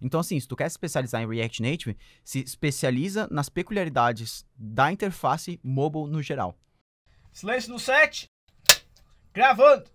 Então, assim, se tu quer se especializar em React Native, se especializa nas peculiaridades da interface mobile no geral. Silêncio no set. Gravando.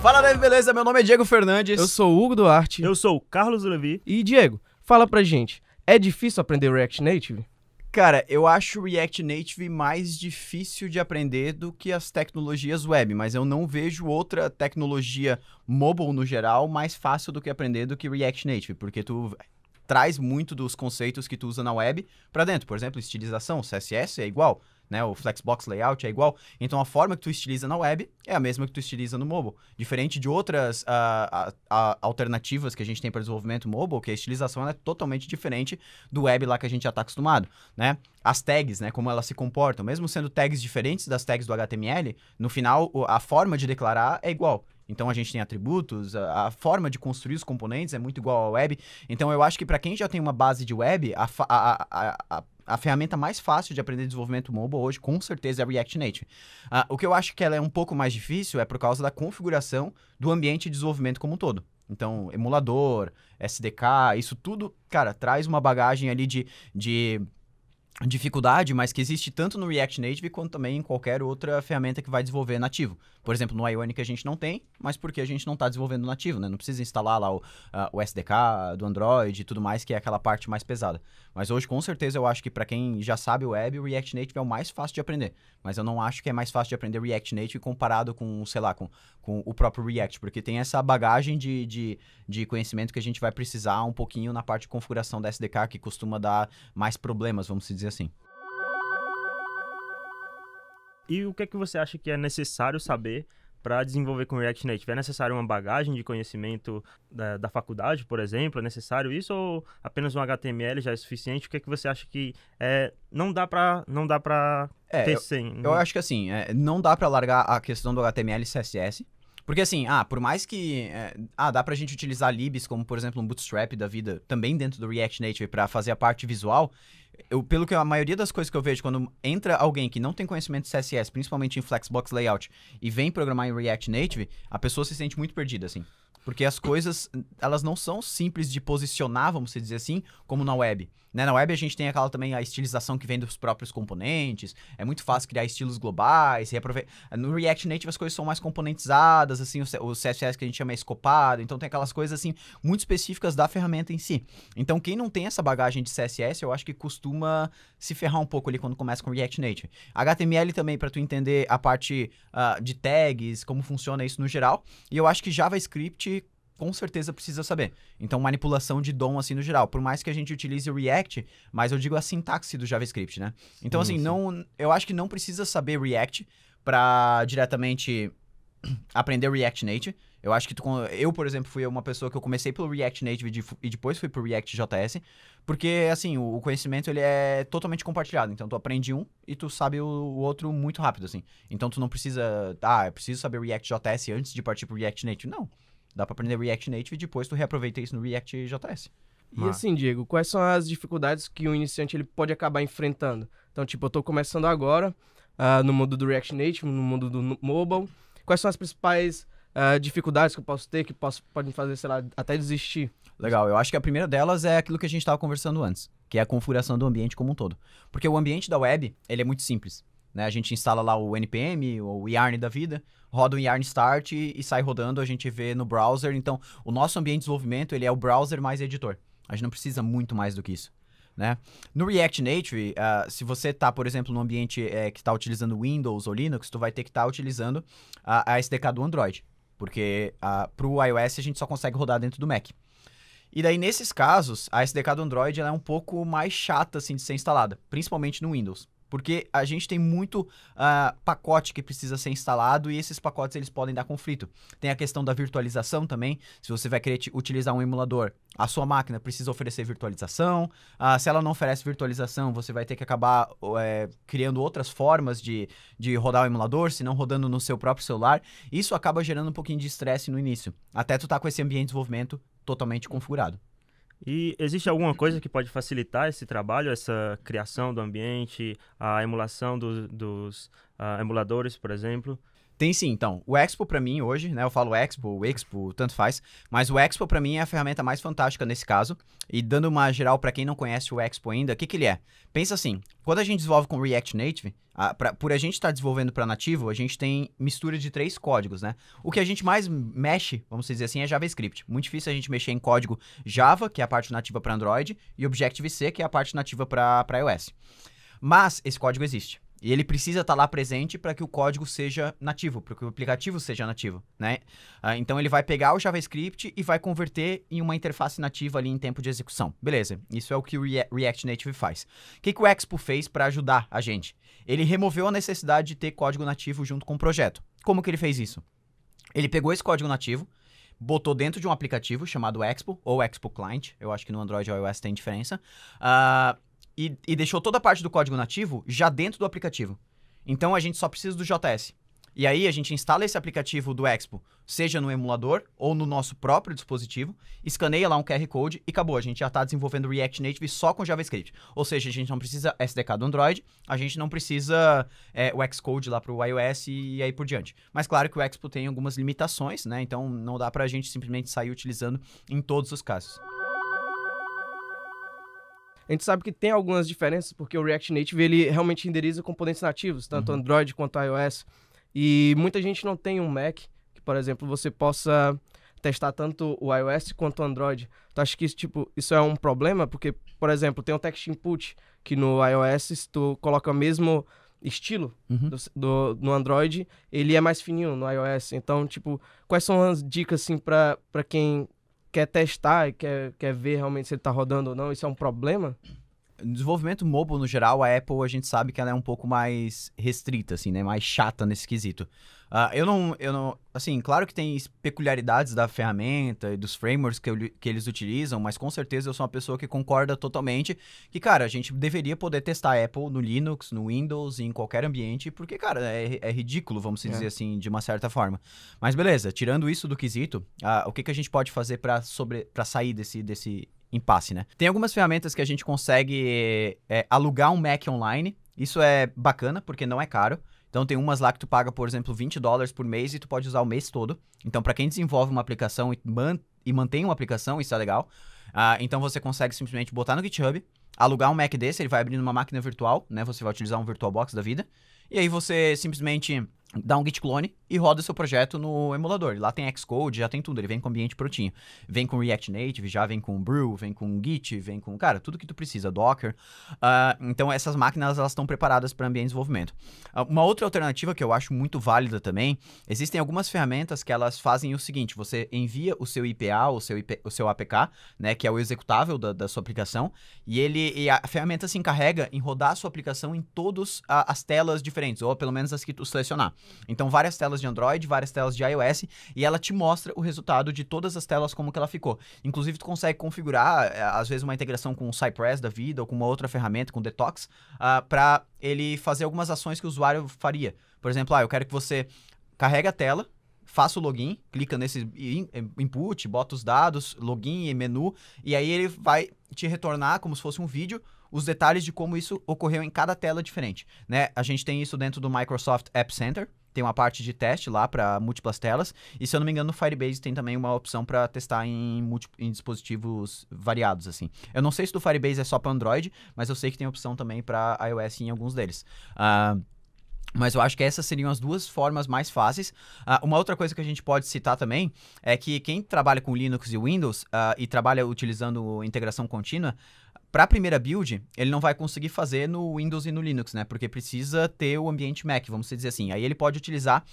Fala, Dev, beleza? Meu nome é Diego Fernandes. Eu sou o Hugo Duarte. Eu sou o Carlos Levi. E, Diego, fala pra gente, é difícil aprender React Native? Cara, eu acho o React Native mais difícil de aprender do que as tecnologias web, mas eu não vejo outra tecnologia mobile no geral mais fácil do que aprender do que React Native, porque tu traz muito dos conceitos que tu usa na web pra dentro. Por exemplo, estilização, CSS é igual, né? O Flexbox Layout é igual. Então, a forma que tu estiliza na web é a mesma que tu estiliza no mobile. Diferente de outras alternativas que a gente tem para desenvolvimento mobile, que a estilização ela é totalmente diferente do web lá que a gente já está acostumado, né? As tags, né? Como elas se comportam. Mesmo sendo tags diferentes das tags do HTML, no final, a forma de declarar é igual. Então, a gente tem atributos, a forma de construir os componentes é muito igual ao web. Então, eu acho que para quem já tem uma base de web, a ferramenta mais fácil de aprender desenvolvimento mobile hoje, com certeza, é React Native. O que eu acho que ela é um pouco mais difícil é por causa da configuração do ambiente de desenvolvimento como um todo. Então, emulador, SDK, isso tudo, cara, traz uma bagagem ali de dificuldade, mas que existe tanto no React Native quanto também em qualquer outra ferramenta que vai desenvolver nativo. Por exemplo, no Ionic a gente não tem, mas porque a gente não está desenvolvendo nativo, né? Não precisa instalar lá o SDK do Android e tudo mais, que é aquela parte mais pesada. Mas hoje, com certeza, eu acho que para quem já sabe o web, o React Native é o mais fácil de aprender. Mas eu não acho que é mais fácil de aprender React Native comparado com, sei lá, com o próprio React, porque tem essa bagagem de conhecimento que a gente vai precisar um pouquinho na parte de configuração da SDK, que costuma dar mais problemas, vamos dizer assim. E o que é que você acha que é necessário saber para desenvolver com React Native? É necessário uma bagagem de conhecimento da faculdade, por exemplo? É necessário isso ou apenas um HTML já é suficiente? O que é que você acha que não dá para ter sem? Eu acho que assim, não dá para largar a questão do HTML e CSS. Porque assim, por mais que dá pra gente utilizar libs como, por exemplo, um Bootstrap da vida, também dentro do React Native para fazer a parte visual, pelo que a maioria das coisas que eu vejo, quando entra alguém que não tem conhecimento de CSS, principalmente em Flexbox Layout, e vem programar em React Native, a pessoa se sente muito perdida, assim. Porque as coisas, elas não são simples de posicionar, vamos dizer assim, como na web. Né? Na web a gente tem a estilização que vem dos próprios componentes, é muito fácil criar estilos globais, no React Native as coisas são mais componentizadas, assim, o CSS que a gente chama é escopado, então tem aquelas coisas assim, muito específicas da ferramenta em si. Então quem não tem essa bagagem de CSS, eu acho que costuma se ferrar um pouco ali quando começa com React Native. HTML também, para tu entender a parte de tags, como funciona isso no geral, e eu acho que JavaScript com certeza precisa saber. Então, manipulação de DOM, assim, no geral. Por mais que a gente utilize o React, mas eu digo a sintaxe do JavaScript, né? Então, assim, eu acho que não precisa saber React para diretamente aprender React Native. Eu acho que eu, por exemplo, fui uma pessoa que eu comecei pelo React Native e depois fui pro React JS, porque, assim, o conhecimento, ele é totalmente compartilhado. Então, tu aprende um e tu sabe o outro muito rápido, assim. Então, tu não precisa, eu preciso saber React JS antes de partir pro React Native. Não. Dá pra aprender React Native e depois tu reaproveita isso no React JS. E assim, Diego, quais são as dificuldades que o iniciante ele pode acabar enfrentando? Então, tipo, eu tô começando agora no mundo do React Native, no mundo do mobile. Quais são as principais dificuldades que eu posso ter, que podem fazer, sei lá, até desistir? Legal, eu acho que a primeira delas é aquilo que a gente estava conversando antes, que é a configuração do ambiente como um todo. Porque o ambiente da web, ele é muito simples. Né? A gente instala lá o NPM, o Yarn da vida, roda o Yarn Start e sai rodando, a gente vê no browser. Então, o nosso ambiente de desenvolvimento, ele é o browser mais editor. A gente não precisa muito mais do que isso. Né? No React Native, se você está, por exemplo, num ambiente que está utilizando Windows ou Linux, tu vai ter que estar utilizando a SDK do Android. Porque para o iOS a gente só consegue rodar dentro do Mac. E daí, nesses casos, a SDK do Android ela é um pouco mais chata assim, de ser instalada, principalmente no Windows. Porque a gente tem muito pacote que precisa ser instalado e esses pacotes eles podem dar conflito. Tem a questão da virtualização também. Se você vai querer utilizar um emulador, a sua máquina precisa oferecer virtualização. Se ela não oferece virtualização, você vai ter que acabar criando outras formas de rodar o emulador, se não rodando no seu próprio celular. Isso acaba gerando um pouquinho de estresse no início, até tu tá com esse ambiente de desenvolvimento totalmente configurado. E existe alguma coisa que pode facilitar esse trabalho, essa criação do ambiente, a emulação dos emuladores, por exemplo? Tem sim, então. O Expo pra mim hoje, né? Eu falo Expo, o Expo, tanto faz. Mas o Expo pra mim é a ferramenta mais fantástica nesse caso. E dando uma geral pra quem não conhece o Expo ainda, o que que ele é? Pensa assim, quando a gente desenvolve com React Native, por a gente estar desenvolvendo para nativo, a gente tem mistura de 3 códigos, né? O que a gente mais mexe, vamos dizer assim, é JavaScript. Muito difícil a gente mexer em código Java, que é a parte nativa para Android, e Objective-C, que é a parte nativa para iOS. Mas esse código existe. E ele precisa estar lá presente para que o código seja nativo, para que o aplicativo seja nativo, né? Então ele vai pegar o JavaScript e vai converter em uma interface nativa ali em tempo de execução. Beleza, isso é o que o React Native faz. O que o Expo fez para ajudar a gente? Ele removeu a necessidade de ter código nativo junto com o projeto. Como que ele fez isso? Ele pegou esse código nativo, botou dentro de um aplicativo chamado Expo, ou Expo Client, eu acho que no Android e iOS tem diferença, e deixou toda a parte do código nativo já dentro do aplicativo. Então a gente só precisa do JS. E aí a gente instala esse aplicativo do Expo, seja no emulador ou no nosso próprio dispositivo, escaneia lá um QR Code e acabou. A gente já está desenvolvendo React Native só com JavaScript. Ou seja, a gente não precisa SDK do Android, a gente não precisa o Xcode lá para o iOS e aí por diante. Mas claro que o Expo tem algumas limitações, né? Então não dá para a gente simplesmente sair utilizando em todos os casos. A gente sabe que tem algumas diferenças, porque o React Native ele realmente renderiza componentes nativos, tanto Android quanto iOS. E muita gente não tem um Mac, que, por exemplo, você possa testar tanto o iOS quanto o Android. Tu acha que isso é um problema? Porque, por exemplo, tem um text input, que no iOS, se tu coloca o mesmo estilo no Android, ele é mais fininho no iOS. Então, quais são as dicas, assim, para quem quer testar e quer ver realmente se ele tá rodando ou não? Isso é um problema? No desenvolvimento mobile, no geral, a Apple, a gente sabe que ela é um pouco mais restrita, assim, né? Mais chata nesse quesito. Eu não... Assim, claro que tem peculiaridades da ferramenta e dos frameworks que eles utilizam, mas com certeza eu sou uma pessoa que concorda totalmente que, cara, a gente deveria poder testar a Apple no Linux, no Windows, em qualquer ambiente, porque, cara, é ridículo, vamos dizer assim, de uma certa forma. Mas beleza, tirando isso do quesito, o que a gente pode fazer para sair desse impasse, né? Tem algumas ferramentas que a gente consegue alugar um Mac online. Isso é bacana, porque não é caro. Então tem umas lá que tu paga, por exemplo, $20 por mês e tu pode usar o mês todo. Então para quem desenvolve uma aplicação e mantém uma aplicação, isso é legal. Então você consegue simplesmente botar no GitHub, alugar um Mac desse, ele vai abrir numa máquina virtual, né? Você vai utilizar um VirtualBox da vida. E aí você simplesmente dá um git clone e roda o seu projeto no emulador. Lá tem Xcode, já tem tudo, ele vem com ambiente prontinho. Vem com React Native, já vem com Brew, vem com Git, vem com, cara, tudo que tu precisa, Docker. Então essas máquinas, elas estão preparadas para ambiente de desenvolvimento. Uma outra alternativa que eu acho muito válida também, existem algumas ferramentas que elas fazem o seguinte, você envia o seu IPA, o seu APK, né, que é o executável da sua aplicação, e a ferramenta se encarrega em rodar a sua aplicação em todas as telas diferentes, ou pelo menos as que tu selecionar. Então, várias telas de Android, várias telas de iOS, e ela te mostra o resultado de todas as telas, como que ela ficou. Inclusive, tu consegue configurar, às vezes, uma integração com o Cypress da vida, ou com uma outra ferramenta, com o Detox, para ele fazer algumas ações que o usuário faria. Por exemplo, eu quero que você carregue a tela, faça o login, clica nesse input, bota os dados, login e menu, e aí ele vai te retornar como se fosse um vídeo, os detalhes de como isso ocorreu em cada tela diferente, né? A gente tem isso dentro do Microsoft App Center, tem uma parte de teste lá para múltiplas telas, e se eu não me engano no Firebase tem também uma opção para testar em dispositivos variados, assim. Eu não sei se do Firebase é só para Android, mas eu sei que tem opção também para iOS em alguns deles. Mas eu acho que essas seriam as duas formas mais fáceis. Uma outra coisa que a gente pode citar também é que quem trabalha com Linux e Windows e trabalha utilizando integração contínua, para a primeira build, ele não vai conseguir fazer no Windows e no Linux, né? Porque precisa ter o ambiente Mac, vamos dizer assim. Aí ele pode utilizar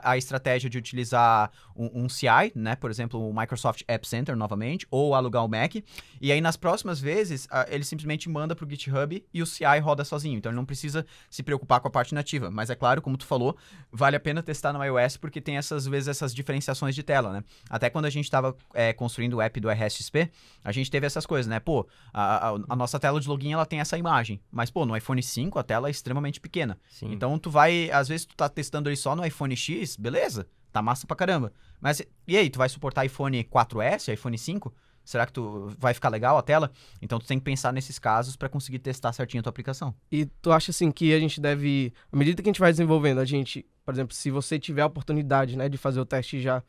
a estratégia de utilizar um CI, né? Por exemplo, o Microsoft App Center novamente, ou alugar o Mac. E aí nas próximas vezes, ele simplesmente manda para o GitHub e o CI roda sozinho. Então ele não precisa se preocupar com a parte nativa. Mas é claro, como tu falou, vale a pena testar no iOS porque tem essas diferenciações de tela, né? Até quando a gente estava construindo o app do RSXP, a gente teve essas coisas, né? Pô, a nossa tela de login, ela tem essa imagem. Mas, pô, no iPhone 5, a tela é extremamente pequena. Sim. Então, tu vai... Às vezes, tu tá testando ele só no iPhone X, beleza. Tá massa pra caramba. Mas, e aí, tu vai suportar iPhone 4S, iPhone 5? Será que vai ficar legal a tela? Então tu tem que pensar nesses casos para conseguir testar certinho a tua aplicação. E tu acha assim que a gente deve, à medida que a gente vai desenvolvendo, a gente, por exemplo, se você tiver a oportunidade, né, de fazer o teste já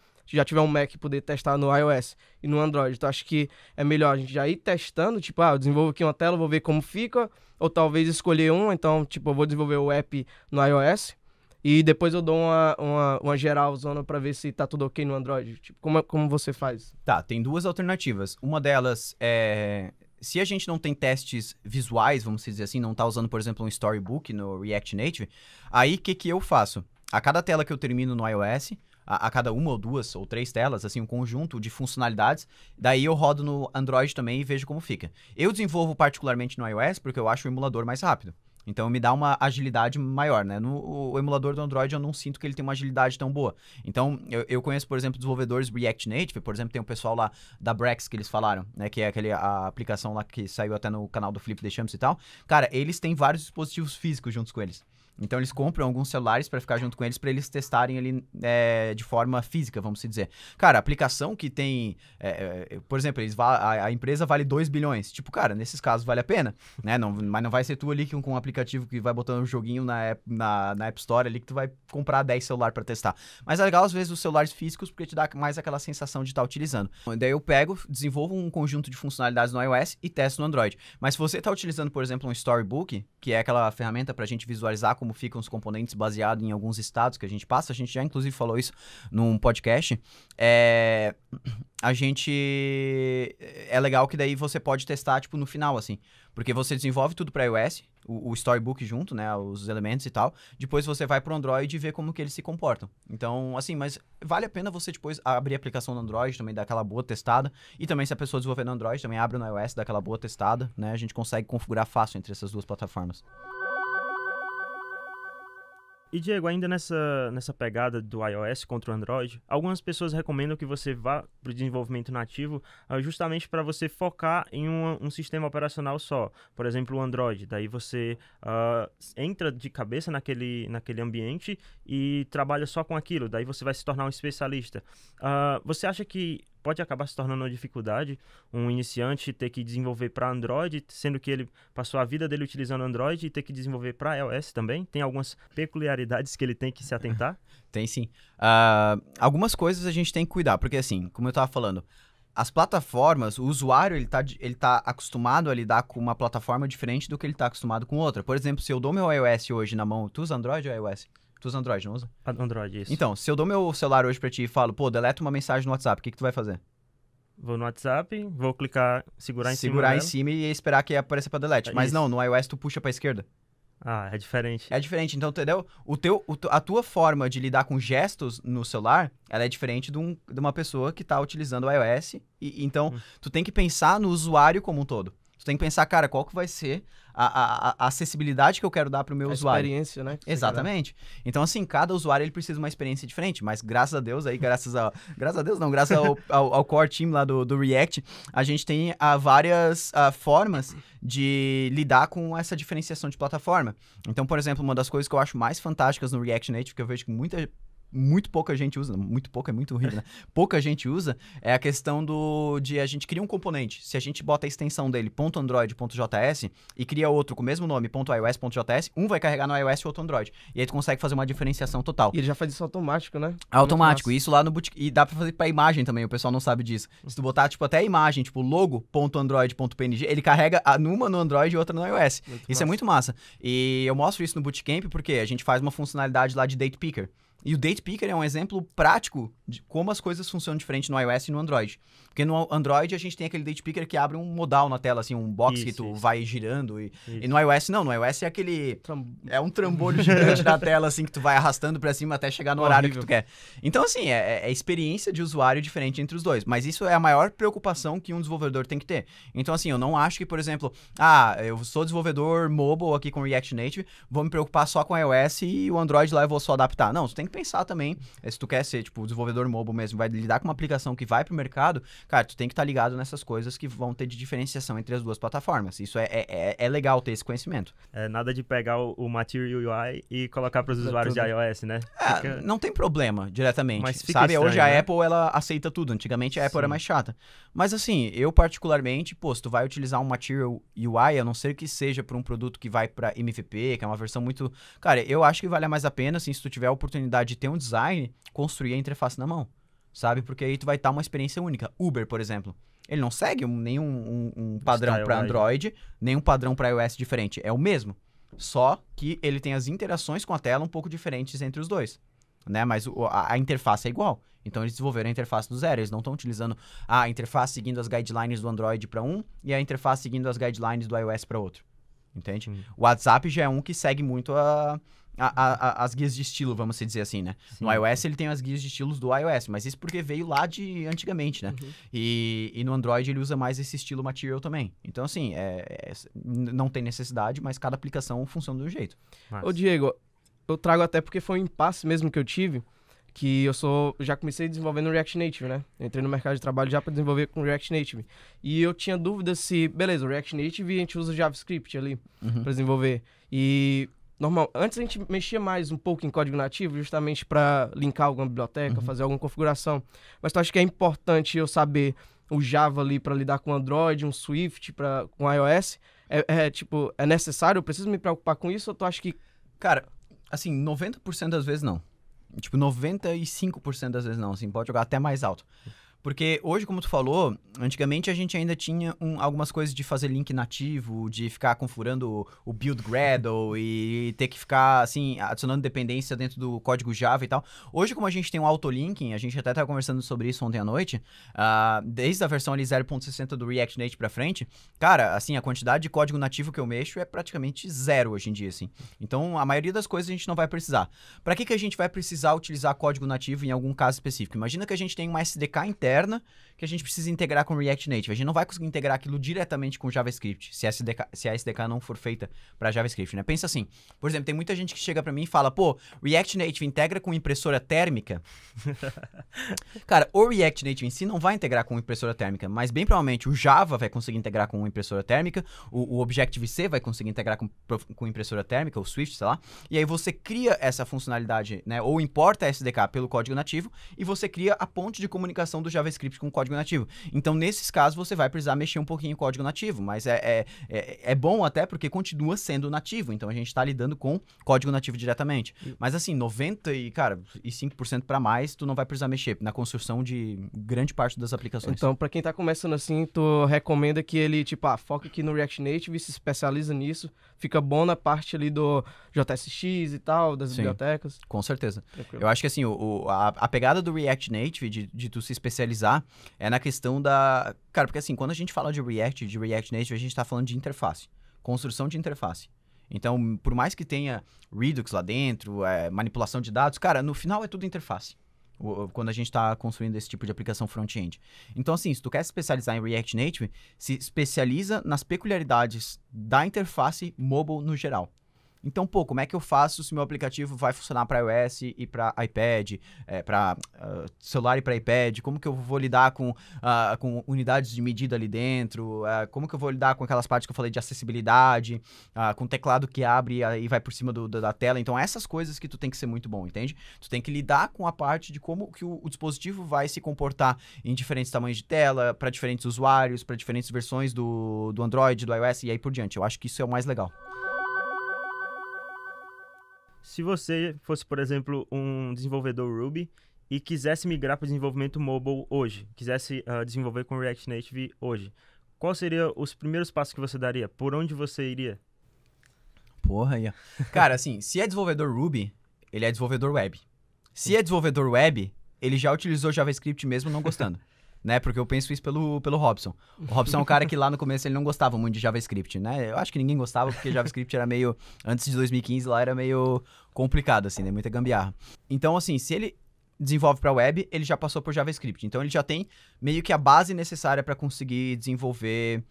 tiver um Mac e poder testar no iOS e no Android, tu acha que é melhor a gente já ir testando, tipo, eu desenvolvo aqui uma tela, vou ver como fica, ou talvez escolher então, tipo, eu vou desenvolver o app no iOS e depois eu dou uma geralzona pra ver se tá tudo ok no Android. Tipo, como você faz? Tá, tem duas alternativas. Uma delas é... Se a gente não tem testes visuais, vamos dizer assim, não tá usando, por exemplo, um Storybook no React Native, aí o que eu faço? A cada tela que eu termino no iOS, a cada uma ou duas ou três telas, assim, um conjunto de funcionalidades, daí eu rodo no Android também e vejo como fica. Eu desenvolvo particularmente no iOS porque eu acho o emulador mais rápido. Então me dá uma agilidade maior, né? O emulador do Android eu não sinto que ele tem uma agilidade tão boa. Então eu conheço, por exemplo, desenvolvedores React Native, por exemplo, tem um pessoal lá da Brex que eles falaram, né? Que é a aplicação lá que saiu até no canal do Felipe Deschamps e tal. Cara, eles têm vários dispositivos físicos juntos com eles. Então eles compram alguns celulares para ficar junto com eles para eles testarem ali de forma física, vamos dizer. Cara, a aplicação que tem, por exemplo, a empresa vale 2 bilhões. Tipo, cara, nesses casos vale a pena, né? Mas não vai ser tu ali com um aplicativo que vai botando um joguinho na App Store ali que tu vai comprar 10 celulares para testar. Mas é legal às vezes os celulares físicos porque te dá mais aquela sensação de estar utilizando. Daí eu desenvolvo um conjunto de funcionalidades no iOS e testo no Android. Mas se você está utilizando, por exemplo, um Storybook, que é aquela ferramenta para a gente visualizar como ficam os componentes baseado em alguns estados que a gente passa, a gente já inclusive falou isso num podcast, é legal que daí você pode testar, tipo, no final, assim, porque você desenvolve tudo para iOS, o Storybook junto, né, os elementos e tal, depois você vai pro Android e vê como que eles se comportam. Então, assim, mas vale a pena você depois abrir a aplicação no Android, também dar aquela boa testada, e também se a pessoa desenvolver no Android, também abre no iOS, dá aquela boa testada, né, a gente consegue configurar fácil entre essas duas plataformas. E, Diego, ainda nessa pegada do iOS contra o Android, algumas pessoas recomendam que você vá para o desenvolvimento nativo justamente para você focar em um sistema operacional só. Por exemplo, o Android. Daí você entra de cabeça naquele ambiente e trabalha só com aquilo. Daí você vai se tornar um especialista. Você acha que pode acabar se tornando uma dificuldade um iniciante ter que desenvolver para Android, sendo que ele passou a vida dele utilizando Android e ter que desenvolver para iOS também? Tem algumas peculiaridades que ele tem que se atentar? Tem sim. Algumas coisas a gente tem que cuidar, porque assim, como eu estava falando, as plataformas, o usuário ele tá acostumado a lidar com uma plataforma diferente do que ele está acostumado com outra. Por exemplo, se eu dou meu iOS hoje na mão, tu usa Android ou iOS? Tu usa Android, não usa? Android, isso. Então, se eu dou meu celular hoje pra ti e falo, pô, deleta uma mensagem no WhatsApp, o que tu vai fazer? Vou no WhatsApp, vou clicar, segurar em cima e esperar que apareça pra delete. Mas não, no iOS tu puxa pra esquerda. É diferente. É diferente, então, entendeu? A tua forma de lidar com gestos no celular, ela é diferente de uma pessoa que tá utilizando o iOS. Então, tu tem que pensar no usuário como um todo. Tu tem que pensar, cara, qual que vai ser a acessibilidade que eu quero dar pro meu usuário. A experiência, né? Exatamente. Então, assim, cada usuário ele precisa de uma experiência diferente, mas graças a Deus, graças ao core team lá do React, a gente tem várias formas de lidar com essa diferenciação de plataforma. Então, por exemplo, uma das coisas que eu acho mais fantásticas no React Native, que eu vejo que muito pouca gente usa, muito pouca é muito horrível, né? Pouca gente usa, é a questão de a gente cria um componente, se a gente bota a extensão dele, .android.js, e cria outro com o mesmo nome, .ios.js, um vai carregar no iOS e outro Android. E aí tu consegue fazer uma diferenciação total. E ele já faz isso automático, né? Automático, isso lá no Bootcamp. E dá pra fazer pra imagem também, o pessoal não sabe disso. Se tu botar, tipo, até a imagem, tipo, logo.android.png, ele carrega uma no Android e outra no iOS. Isso é muito massa. E eu mostro isso no Bootcamp porque a gente faz uma funcionalidade lá de Date Picker. E o Date Picker é um exemplo prático de como as coisas funcionam diferente no iOS e no Android. Porque no Android a gente tem aquele Date Picker que abre um modal na tela, assim, um box que tu vai girando. E no iOS não, no iOS é aquele... É um trambolho gigante na tela, assim, que tu vai arrastando pra cima até chegar no horário que tu quer. Então, assim, é experiência de usuário diferente entre os dois. Mas isso é a maior preocupação que um desenvolvedor tem que ter. Então, assim, eu não acho que, por exemplo, eu sou desenvolvedor mobile aqui com React Native, vou me preocupar só com iOS e o Android lá eu vou só adaptar. Não, tu tem que que pensar também, se tu quer ser, tipo, desenvolvedor mobile mesmo, vai lidar com uma aplicação que vai pro mercado, cara, tu tem que estar ligado nessas coisas que vão ter de diferenciação entre as duas plataformas. Isso é legal ter esse conhecimento. Nada de pegar o Material UI e colocar para os usuários de iOS, né? Não tem problema diretamente, Mas fica sabe? estranho, Hoje a né? Apple, ela aceita tudo. Antigamente a Apple era Sim. mais chata. Mas assim, eu particularmente, pô, se tu vai utilizar um Material UI, a não ser que seja para um produto que vai para MVP, que é uma versão muito... Cara, eu acho que vale mais a pena, assim, se tu tiver a oportunidade de ter um design, construir a interface na mão, sabe? Porque aí tu vai estar uma experiência única. Uber, por exemplo, ele não segue nenhum padrão Style para guide. Android, nenhum padrão para iOS diferente. É o mesmo. Só que ele tem as interações com a tela um pouco diferentes entre os dois, né? Mas a interface é igual. Então eles desenvolveram a interface do zero. Eles não estão utilizando a interface seguindo as guidelines do Android para um e a interface seguindo as guidelines do iOS para outro. Entende? O WhatsApp já é um que segue muito as guias de estilo, vamos dizer assim, né? Sim. No iOS ele tem as guias de estilos do iOS, mas isso porque veio lá de antigamente, né? E no Android ele usa mais esse estilo Material também. Então, assim, não tem necessidade, mas cada aplicação funciona de um jeito. Massa. Ô, Diego, eu trago até porque foi um impasse mesmo que eu tive, que já comecei desenvolvendo no React Native, né? Entrei no mercado de trabalho já para desenvolver com React Native. E eu tinha dúvida se, beleza, o React Native a gente usa JavaScript ali para desenvolver. E antes a gente mexia mais um pouco em código nativo, justamente para linkar alguma biblioteca, fazer alguma configuração. Mas tu acha que é importante eu saber o Java ali para lidar com Android, um Swift com iOS? Tipo, é necessário? Eu preciso me preocupar com isso ou tu acha que... Cara, assim, 90% das vezes não. Tipo, 95% das vezes não, assim, pode jogar até mais alto. Porque hoje, como tu falou, antigamente a gente ainda tinha algumas coisas de fazer link nativo, de ficar configurando o build Gradle e ter que ficar, assim, adicionando dependência dentro do código Java e tal. Hoje, como a gente tem um autolinking, a gente até estava conversando sobre isso ontem à noite, desde a versão ali 0.60 do React Native pra frente, cara, assim, a quantidade de código nativo que eu mexo é praticamente zero hoje em dia, assim. Então, a maioria das coisas a gente não vai precisar. Para que a gente vai precisar utilizar código nativo em algum caso específico? Imagina que a gente tem uma SDK interna que a gente precisa integrar com React Native. A gente não vai conseguir integrar aquilo diretamente com JavaScript, se a SDK não for feita para JavaScript, né? Pensa assim, por exemplo, tem muita gente que chega para mim e fala, pô, React Native integra com impressora térmica? Cara, o React Native em si não vai integrar com impressora térmica, mas bem provavelmente o Java vai conseguir integrar com impressora térmica, o Objective-C vai conseguir integrar com impressora térmica, o Swift, sei lá, e aí você cria essa funcionalidade, né, ou importa a SDK pelo código nativo, e você cria a ponte de comunicação do JavaScript com o código nativo. Então, nesses casos, você vai precisar mexer um pouquinho em código nativo, mas é bom até porque continua sendo nativo, então a gente está lidando com código nativo diretamente. Mas assim, 95% para mais, tu não vai precisar mexer na construção de grande parte das aplicações. Então, para quem tá começando assim, tu recomenda que ele, tipo, foca aqui no React Native e se especializa nisso, fica bom na parte ali do JSX e tal, das bibliotecas. Com certeza. Tranquilo. Eu acho que assim, a pegada do React Native, de tu se especializar, é na questão da... Cara, porque assim, quando a gente fala de React Native, a gente tá falando de interface. Construção de interface. Então, por mais que tenha Redux lá dentro, manipulação de dados, cara, no final é tudo interface. Quando a gente está construindo esse tipo de aplicação front-end. Então, assim, se tu quer se especializar em React Native, se especializa nas peculiaridades da interface mobile no geral. Então, pô, como é que eu faço se meu aplicativo vai funcionar para iOS e para iPad, para celular e para iPad? Como que eu vou lidar com unidades de medida ali dentro? Como que eu vou lidar com aquelas partes que eu falei de acessibilidade, com teclado que abre e vai por cima da tela? Então, essas coisas que tu tem que ser muito bom, entende? Tu tem que lidar com a parte de como que o dispositivo vai se comportar em diferentes tamanhos de tela, para diferentes usuários, para diferentes versões do Android, do iOS e aí por diante. Eu acho que isso é o mais legal. Se você fosse, por exemplo, um desenvolvedor Ruby e quisesse migrar para o desenvolvimento mobile hoje, quisesse desenvolver com React Native hoje, quais seriam os primeiros passos que você daria? Por onde você iria? Porra, aí. Cara, assim, se é desenvolvedor Ruby, ele é desenvolvedor web. Se é desenvolvedor web, ele já utilizou JavaScript mesmo não gostando. Né? Porque eu penso isso pelo Robson. O Robson é um cara que lá no começo ele não gostava muito de JavaScript, né? Eu acho que ninguém gostava porque JavaScript era meio... Antes de 2015 lá era meio complicado, assim, né? Muita gambiarra. Então, assim, se ele desenvolve para web, ele já passou por JavaScript. Então, ele já tem meio que a base necessária para conseguir desenvolver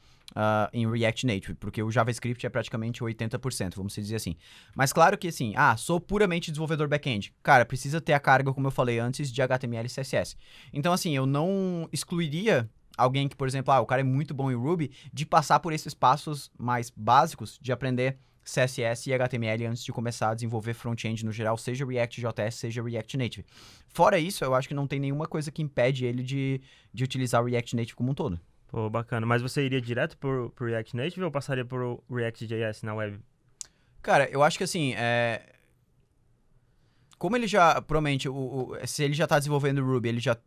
em React Native, porque o JavaScript é praticamente 80%, vamos dizer assim. Mas claro que assim, sou puramente desenvolvedor back-end. Cara, precisa ter a carga, como eu falei antes, de HTML e CSS. Então assim, eu não excluiria alguém que, por exemplo, o cara é muito bom em Ruby, de passar por esses passos mais básicos de aprender CSS e HTML antes de começar a desenvolver front-end no geral, seja React.js, seja React Native. Fora isso, eu acho que não tem nenhuma coisa que impede ele de utilizar o React Native como um todo. Pô, bacana. Mas você iria direto pro React Native ou passaria por React.js na web? Cara, eu acho que assim, como ele já, provavelmente, se ele já tá desenvolvendo Ruby, ele já,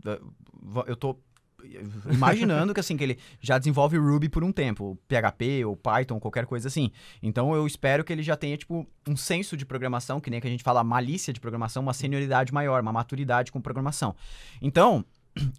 eu tô imaginando que assim, que ele já desenvolve Ruby por um tempo, PHP ou Python, qualquer coisa assim. Então eu espero que ele já tenha, tipo, um senso de programação, que nem que a gente fala malícia de programação, uma senioridade maior, uma maturidade com programação. Então,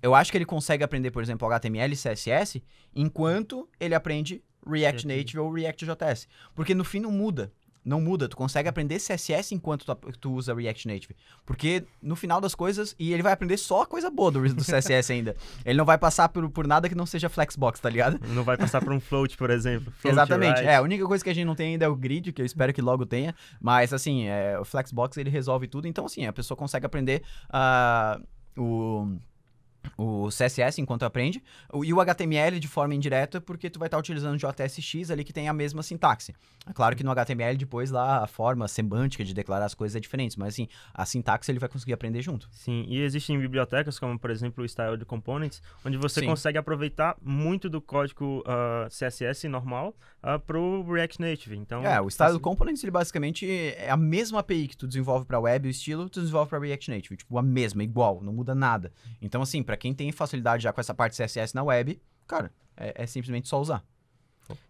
eu acho que ele consegue aprender, por exemplo, HTML e CSS enquanto ele aprende React Native ou React.js. Porque no fim não muda. Não muda, tu consegue aprender CSS enquanto tu usa React Native. Porque no final das coisas, e ele vai aprender só a coisa boa do CSS ainda. Ele não vai passar por nada que não seja Flexbox, tá ligado? Não vai passar por um float, por exemplo. Float Exatamente. right. A única coisa que a gente não tem ainda é o grid, que eu espero que logo tenha. Mas assim, o Flexbox ele resolve tudo. Então assim, a pessoa consegue aprender o CSS enquanto aprende, e o HTML de forma indireta, porque tu vai estar utilizando o JSX ali que tem a mesma sintaxe. É claro que no HTML depois lá a forma semântica de declarar as coisas é diferente, mas assim, a sintaxe ele vai conseguir aprender junto. Sim, e existem bibliotecas como, por exemplo, o Styled Components, onde você Sim. consegue aproveitar muito do código CSS normal para o React Native. Então, o Styled Components ele basicamente é a mesma API que tu desenvolve para web, o estilo tu desenvolve para React Native, tipo a mesma, igual, não muda nada. Então assim, para quem tem facilidade já com essa parte CSS na web, cara, é simplesmente só usar.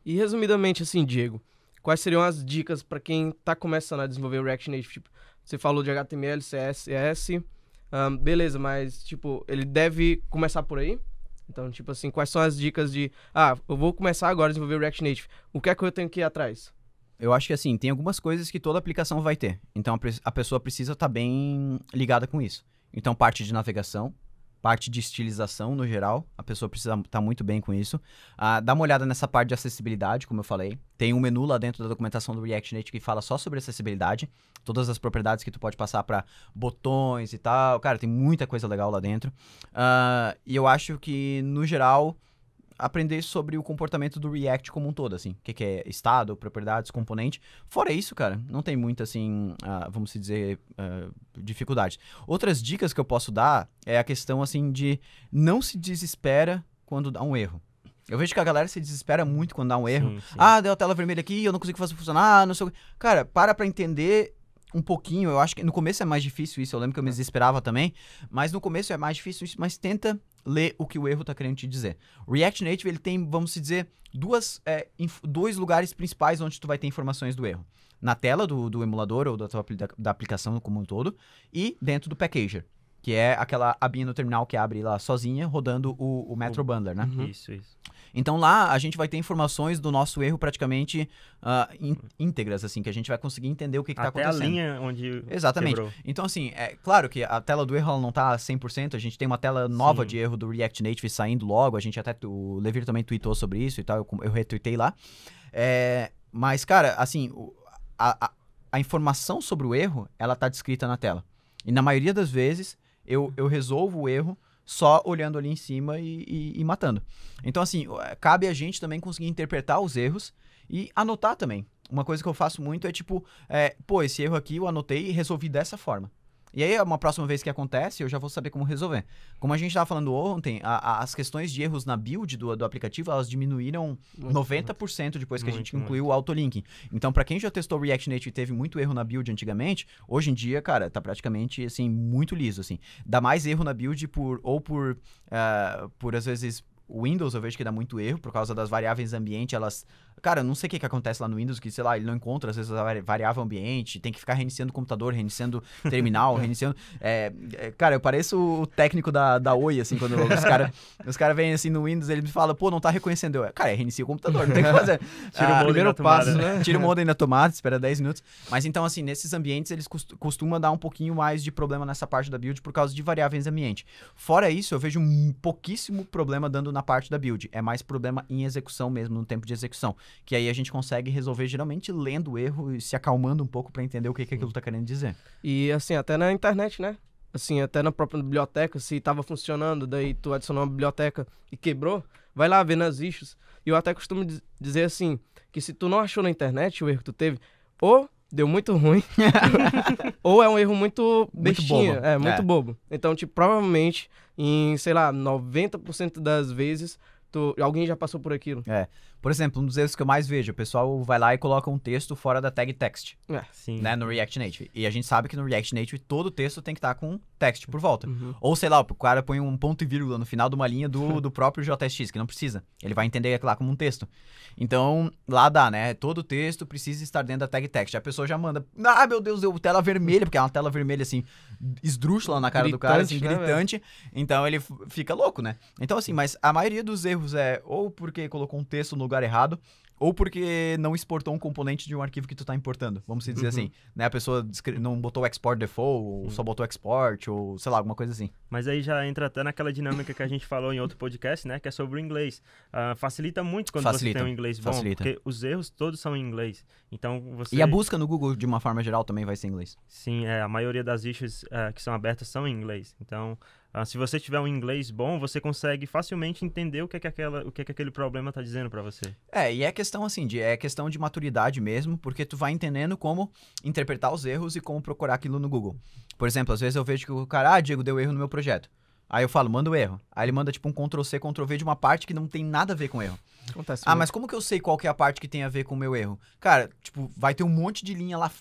E resumidamente assim, Diego, quais seriam as dicas para quem tá começando a desenvolver o React Native? Tipo, você falou de HTML, CSS, beleza, mas tipo, ele deve começar por aí? Então, tipo assim, quais são as dicas de, eu vou começar agora a desenvolver o React Native, o que é que eu tenho que ir atrás? Eu acho que assim, tem algumas coisas que toda aplicação vai ter. Então a pessoa precisa estar bem ligada com isso. Então parte de navegação, parte de estilização no geral, a pessoa precisa estar muito bem com isso. Dá uma olhada nessa parte de acessibilidade, como eu falei. Tem um menu lá dentro da documentação do React Native que fala só sobre acessibilidade, todas as propriedades que tu pode passar para botões e tal. Cara, tem muita coisa legal lá dentro. E eu acho que, no geral, aprender sobre o comportamento do React como um todo, assim. O que é estado, propriedades, componente. Fora isso, cara, não tem muito, assim, vamos dizer, dificuldade. Outras dicas que eu posso dar é a questão, assim, de não se desespera quando dá um erro. Eu vejo que a galera se desespera muito quando dá um erro. Sim. Deu a tela vermelha aqui, eu não consigo fazer funcionar, não sei o que. Cara, para entender um pouquinho. Eu acho que no começo é mais difícil isso. Eu lembro que eu me desesperava também. Mas no começo é mais difícil isso. Mas tenta ler o que o erro tá querendo te dizer. O React Native, ele tem, vamos dizer, dois lugares principais onde tu vai ter informações do erro. Na tela do emulador ou da aplicação como um todo. E dentro do Packager. Que é aquela abinha no terminal que abre lá sozinha, rodando o Metro Bundler, né? Isso. Então lá a gente vai ter informações do nosso erro praticamente íntegras, assim, que a gente vai conseguir entender o que está acontecendo. Até a linha onde Exatamente. quebrou. Então, assim, é claro que a tela do erro ela não está 100%, a gente tem uma tela nova de erro do React Native saindo logo, o Levir também tweetou sobre isso e tal, eu retweetei lá. Mas, cara, assim, a informação sobre o erro, ela está descrita na tela. E na maioria das vezes, eu resolvo o erro só olhando ali em cima e matando. Então, assim, cabe a gente também conseguir interpretar os erros e anotar também. Uma coisa que eu faço muito é tipo, esse erro aqui eu anotei e resolvi dessa forma. E aí, uma próxima vez que acontece, eu já vou saber como resolver. Como a gente estava falando ontem, as questões de erros na build do aplicativo, elas diminuíram 90% depois que a gente incluiu o autolinking. Então, para quem já testou o React Native e teve muito erro na build antigamente, hoje em dia, cara, tá praticamente, assim, muito liso, assim. Dá mais erro na build por às vezes, o Windows eu vejo que dá muito erro, por causa das variáveis ambiente, elas Cara, eu não sei o que acontece lá no Windows, que, sei lá, ele não encontra, às vezes, a variável ambiente, tem que ficar reiniciando o computador, reiniciando o terminal, reiniciando... cara, eu pareço o técnico da Oi, assim, quando os cara vêm, assim, no Windows, ele me fala, pô, não tá reconhecendo. Cara, reinicia o computador, não tem o que fazer. Tira o modem primeiro da tomada. passo, né? Tira o modem da tomada, espera 10 minutos. Mas então, assim, nesses ambientes, eles costumam dar um pouquinho mais de problema nessa parte da build por causa de variáveis ambiente. Fora isso, eu vejo pouquíssimo problema dando na parte da build. É mais problema em execução mesmo, no tempo de execução. Que aí a gente consegue resolver geralmente lendo o erro e se acalmando um pouco pra entender o que aquilo tá querendo dizer. E assim, até na internet, né? Assim, até na própria biblioteca, se tava funcionando, daí tu adicionou uma biblioteca e quebrou, vai lá ver nas issues. E eu até costumo dizer assim, que se tu não achou na internet o erro que tu teve, ou deu muito ruim, ou é um erro muito bestinha, bobo. Muito bobo. Então, tipo, provavelmente, em, sei lá, 90% das vezes, alguém já passou por aquilo. Por exemplo, um dos erros que eu mais vejo, o pessoal vai lá e coloca um texto fora da tag text, Sim. né, no React Native. E a gente sabe que no React Native todo o texto tem que estar com text por volta. Uhum. Ou, sei lá, o cara põe um ponto e vírgula no final de uma linha do próprio JSX, que não precisa. Ele vai entender aquilo lá como um texto. Então, lá dá, né? Todo texto precisa estar dentro da tag text. A pessoa já manda, meu Deus, deu tela vermelha, porque é uma tela vermelha, assim, esdrúxula na cara do cara, assim, Gritante, né, gritante. Então, ele fica louco, né? Então, assim, mas a maioria dos erros é ou porque colocou um texto no lugar errado, ou porque não exportou um componente de um arquivo que tu tá importando, vamos dizer assim, né? A pessoa não botou o export default, ou só botou export, ou sei lá, alguma coisa assim. Mas aí já entra até naquela dinâmica que a gente falou em outro podcast, né? Que é sobre o inglês. Facilita muito quando você tem um inglês bom, porque os erros todos são em inglês. Então você... E a busca no Google, de uma forma geral, também vai ser em inglês. Sim, a maioria das issues que são abertas são em inglês. Então, se você tiver um inglês bom, você consegue facilmente entender o que aquele problema está dizendo para você. E é questão assim, é questão de maturidade mesmo, porque tu vai entendendo como interpretar os erros e como procurar aquilo no Google. Por exemplo, às vezes eu vejo que o cara, Diego, deu erro no meu projeto. Aí eu falo, manda o erro. Aí ele manda tipo um Ctrl+C, Ctrl+V de uma parte que não tem nada a ver com o erro. Acontece Mas como que eu sei qual que é a parte que tem a ver com o meu erro? Cara, tipo, vai ter um monte de linha lá,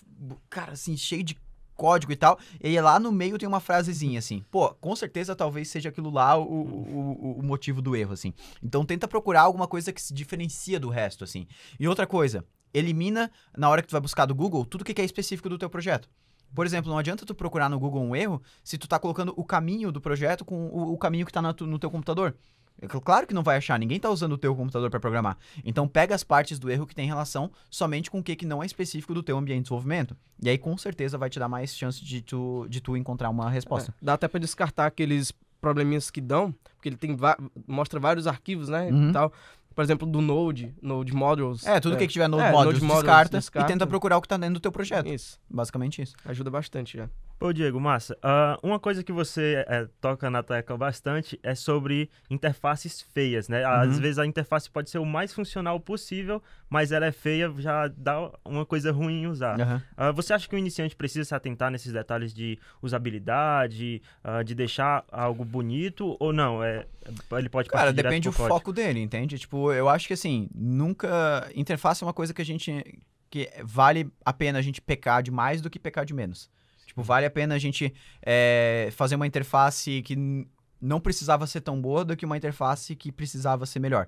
cara, assim, cheio de código e tal, e lá no meio tem uma frasezinha assim, pô, com certeza talvez seja aquilo lá o motivo do erro, assim. Então tenta procurar alguma coisa que se diferencia do resto, assim. E outra coisa, elimina, na hora que tu vai buscar do Google, tudo que é específico do teu projeto. Por exemplo, não adianta tu procurar no Google um erro se tu tá colocando o caminho do projeto com o caminho que tá no teu computador. Claro que não vai achar, ninguém tá usando o teu computador para programar. Então pega as partes do erro que tem relação somente com o que não é específico do teu ambiente de desenvolvimento. E aí com certeza vai te dar mais chance de tu encontrar uma resposta. Dá até para descartar aqueles probleminhas que dão, porque ele mostra vários arquivos, né, e tal. Por exemplo, do Node Modules. Tudo que tiver Node Modules, descarta e tenta procurar o que tá dentro do teu projeto. Isso. Basicamente isso. Ajuda bastante já. Pô, Diego, massa. Uma coisa que você toca na tecla bastante é sobre interfaces feias, né? Às vezes a interface pode ser o mais funcional possível, mas ela é feia, já dá uma coisa ruim em usar. Você acha que o iniciante precisa se atentar nesses detalhes de usabilidade, de deixar algo bonito, ou não? Ele pode partir Cara, direto depende do pro código? foco dele, entende? Tipo, eu acho que assim, nunca... Interface é uma coisa que que vale a pena a gente pecar de mais do que pecar de menos. Tipo, vale a pena a gente fazer uma interface que não precisava ser tão boa do que uma interface que precisava ser melhor.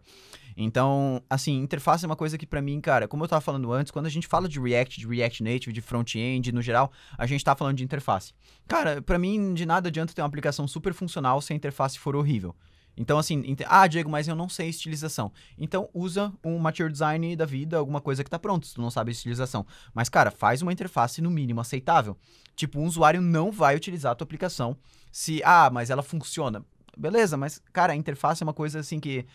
Então, assim, interface é uma coisa que pra mim, cara, como eu tava falando antes, quando a gente fala de React Native, de front-end, no geral, a gente tá falando de interface. Cara, pra mim, de nada adianta ter uma aplicação super funcional se a interface for horrível. Então, assim, Diego, mas eu não sei estilização. Então, usa um Mature Design da vida, alguma coisa que tá pronto, se tu não sabe estilização. Mas, cara, faz uma interface, no mínimo, aceitável. Tipo, um usuário não vai utilizar a tua aplicação se, mas ela funciona. Beleza, mas, cara, a interface é uma coisa, assim, que...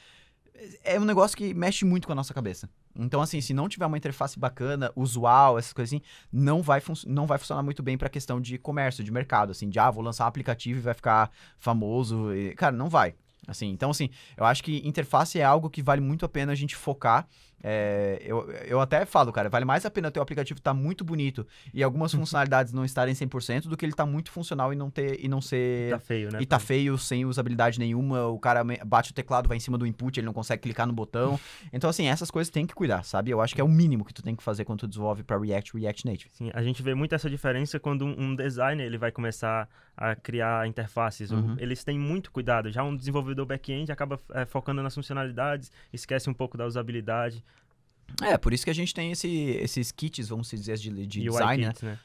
É um negócio que mexe muito com a nossa cabeça. Então, assim, se não tiver uma interface bacana, usual, essas coisas assim, não vai funcionar muito bem pra questão de comércio, de mercado, assim, de, vou lançar um aplicativo e vai ficar famoso. Cara, não vai. Assim, então, assim, eu acho que interface é algo que vale muito a pena a gente focar. Eu até falo, cara, vale mais a pena ter o aplicativo estar muito bonito e algumas funcionalidades não estarem 100% do que ele estar muito funcional e não ser... Tá feio, né? E tá feio, sem usabilidade nenhuma, o cara bate o teclado, vai em cima do input, ele não consegue clicar no botão. Então, assim, essas coisas tem que cuidar, sabe? Eu acho que é o mínimo que tu tem que fazer quando tu desenvolve pra React Native. Sim, a gente vê muito essa diferença quando um designer ele vai começar a criar interfaces. Eles têm muito cuidado. Já um desenvolvedor back-end acaba focando nas funcionalidades, esquece um pouco da usabilidade. Por isso que a gente tem esses kits, vamos dizer, de UI design, kits, né?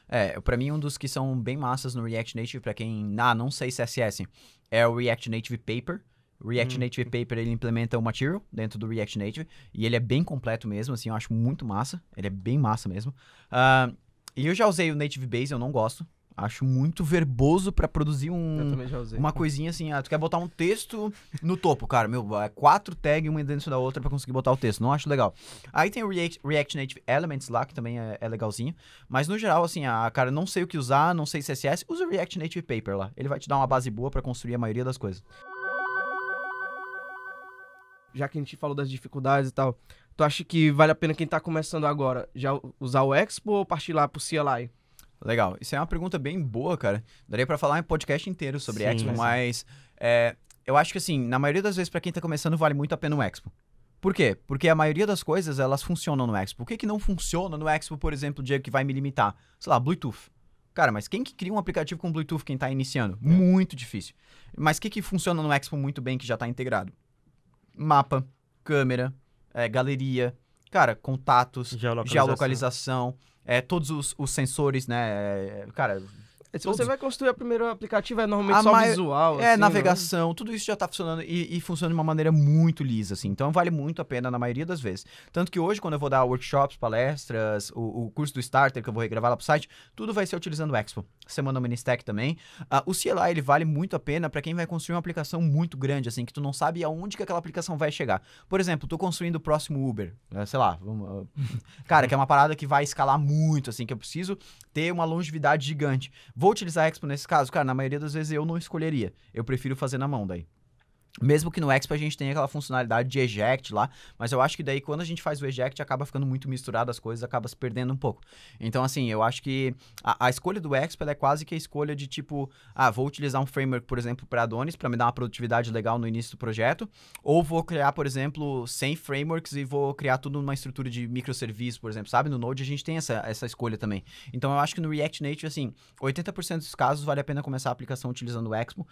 Pra mim, um dos que são bem massas no React Native, pra quem não sei CSS, é o React Native Paper. O React Native Paper, ele implementa o Material dentro do React Native, e ele é bem completo mesmo, assim, eu acho muito massa, ele é bem massa mesmo. E eu já usei o Native Base, eu não gosto. Acho muito verboso pra produzir Eu também já usei. uma coisinha assim. Tu quer botar um texto no topo, cara. 4 tags, uma dentro da outra pra conseguir botar o texto. Não acho legal. Aí tem o React Native Elements lá, que também é legalzinho. Mas no geral, assim, cara, não sei o que usar, não sei CSS, usa o React Native Paper lá. Ele vai te dar uma base boa pra construir a maioria das coisas. Já que a gente falou das dificuldades e tal, tu acha que vale a pena quem tá começando agora já usar o Expo ou partir lá pro CLI? Legal. Isso é uma pergunta bem boa, cara. Daria pra falar um podcast inteiro sobre Sim, Expo, sim. mas eu acho que, assim, na maioria das vezes, pra quem tá começando, vale muito a pena o Expo. Por quê? Porque a maioria das coisas, elas funcionam no Expo. O que não funciona no Expo, por exemplo, Diego, que vai me limitar? Sei lá, Bluetooth. Cara, mas quem que cria um aplicativo com Bluetooth quem tá iniciando? Muito difícil. Mas o que funciona no Expo muito bem, que já tá integrado? Mapa, câmera, galeria, cara, contatos, geolocalização, todos os sensores, né? Cara, Se você vai construir o primeiro aplicativo, é normalmente só visual. assim, navegação, tudo isso já tá funcionando e funciona de uma maneira muito lisa, assim. Então vale muito a pena na maioria das vezes. Tanto que hoje, quando eu vou dar workshops, palestras, o curso do Starter que eu vou regravar lá pro site, tudo vai ser utilizando o Expo. Semana Ministec também. O CLI, ele vale muito a pena pra quem vai construir uma aplicação muito grande, assim, que tu não sabe aonde que aquela aplicação vai chegar. Por exemplo, tô construindo o próximo Uber, sei lá, cara, que é uma parada que vai escalar muito, assim, que eu preciso ter uma longevidade gigante. Vou utilizar a Expo nesse caso? Cara, na maioria das vezes eu não escolheria. Eu prefiro fazer na mão daí. Mesmo que no Expo a gente tenha aquela funcionalidade de eject lá, mas eu acho que daí quando a gente faz o eject acaba ficando muito misturado as coisas, acaba se perdendo um pouco. Então assim, eu acho que a escolha do Expo é quase que a escolha de tipo, vou utilizar um framework, por exemplo, para Adonis, para me dar uma produtividade legal no início do projeto, ou vou criar, por exemplo, 100 frameworks e vou criar tudo numa estrutura de microserviço, por exemplo, sabe? No Node a gente tem essa escolha também. Então eu acho que no React Native, assim, 80% dos casos vale a pena começar a aplicação utilizando o Expo,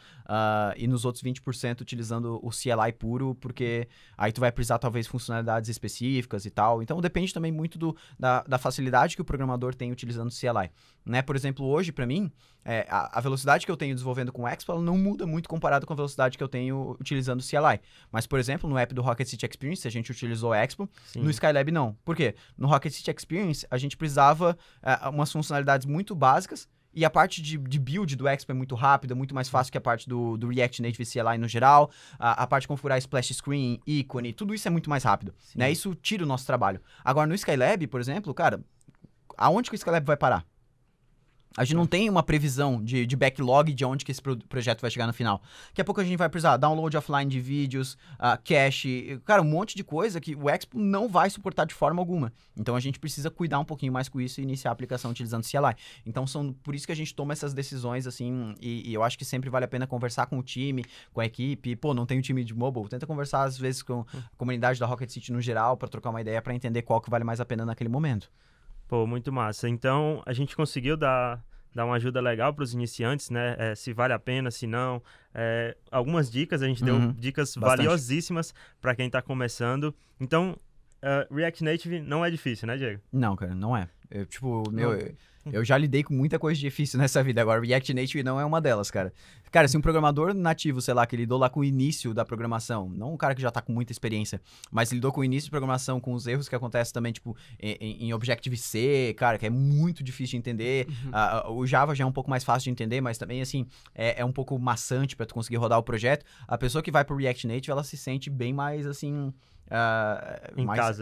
e nos outros 20% utilizando o CLI puro, porque aí tu vai precisar talvez funcionalidades específicas e tal. Então depende também muito da facilidade que o programador tem utilizando o CLI. Né? Por exemplo, hoje pra mim, a velocidade que eu tenho desenvolvendo com o Expo, ela não muda muito comparado com a velocidade que eu tenho utilizando o CLI. Mas, por exemplo, no app do Rocket City Experience, a gente utilizou o Expo, no Skylab não. Por quê? No Rocket City Experience, a gente precisava umas funcionalidades muito básicas, e a parte de build do Expo é muito rápida, muito mais fácil que a parte do React Native CLI no geral. A parte de configurar splash screen, ícone, tudo isso é muito mais rápido. Né? Isso tira o nosso trabalho. Agora, no Skylab, por exemplo, cara, aonde que o Skylab vai parar? A gente não tem uma previsão de backlog de onde que esse projeto vai chegar no final. Daqui a pouco a gente vai precisar download offline de vídeos, cache, cara, um monte de coisa que o Expo não vai suportar de forma alguma. Então a gente precisa cuidar um pouquinho mais com isso e iniciar a aplicação utilizando CLI. Então por isso que a gente toma essas decisões, assim, e eu acho que sempre vale a pena conversar com o time, com a equipe. Pô, não tem um time de mobile, tenta conversar às vezes com a comunidade da Rocket City no geral para trocar uma ideia, para entender qual que vale mais a pena naquele momento. Pô, muito massa. Então, a gente conseguiu dar uma ajuda legal para os iniciantes, né? Se vale a pena, se não. Algumas dicas, a gente deu dicas valiosíssimas para quem está começando. Então, React Native não é difícil, né, Diego? Não, cara, não é. Eu já lidei com muita coisa difícil nessa vida. Agora, React Native não é uma delas, cara. Cara, se um programador nativo, sei lá, que lidou lá com o início da programação, não um cara que já tá com muita experiência, mas lidou com o início de programação, com os erros que acontecem também, tipo, em Objective-C, cara, que é muito difícil de entender. O Java já é um pouco mais fácil de entender, mas também, assim, é um pouco maçante pra tu conseguir rodar o projeto. A pessoa que vai pro React Native, ela se sente bem mais, assim...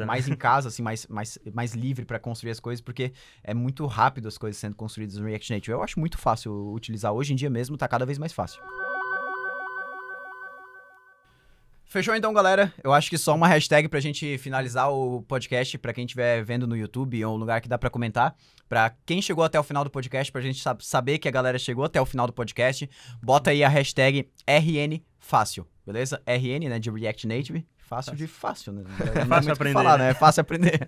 mais em casa, assim, mais livre para construir as coisas, porque é muito rápido as coisas sendo construídas no React Native. Eu acho muito fácil utilizar. Hoje em dia mesmo tá cada vez mais fácil. Fechou então, galera? Eu acho que só uma hashtag pra gente finalizar o podcast, pra quem estiver vendo no YouTube ou um lugar que dá pra comentar. Pra quem chegou até o final do podcast, pra gente saber que a galera chegou até o final do podcast, bota aí a hashtag RNFácil, beleza? RN, né, de React Native. Fácil de fácil, né? É fácil aprender. Falar, né? É fácil aprender.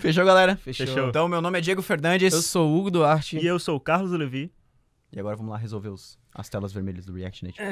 Fechou, galera? Fechou. Então, meu nome é Diego Fernandes. Eu sou o Hugo Duarte. E eu sou o Carlos Levi. E agora vamos lá resolver as telas vermelhas do React Native.